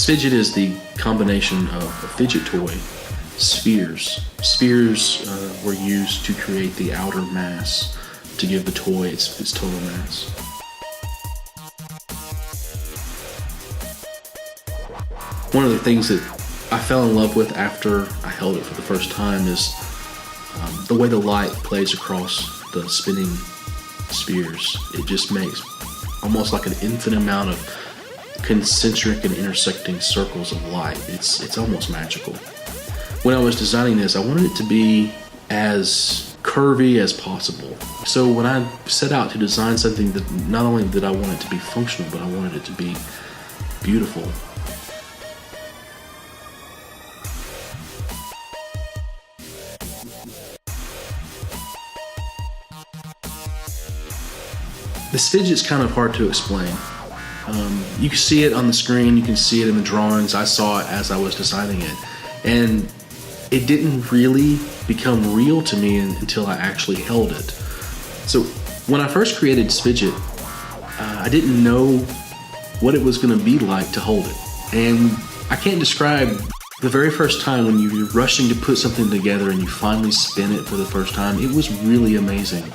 Fidget is the combination of a fidget toy, spheres. Spheres were used to create the outer mass to give the toy its total mass. One of the things that I fell in love with after I held it for the first time is the way the light plays across the spinning spheres. It just makes almost like an infinite amount of concentric and intersecting circles of light. It's almost magical. When I was designing this, I wanted it to be as curvy as possible. So when I set out to design something, that not only did I want it to be functional, but I wanted it to be beautiful. This fidget's kind of hard to explain. You can see it on the screen, you can see it in the drawings. I saw it as I was designing it. And it didn't really become real to me until I actually held it. So when I first created this fidget, I didn't know what it was going to be like to hold it. And I can't describe the very first time when you're rushing to put something together and you finally spin it for the first time. It was really amazing.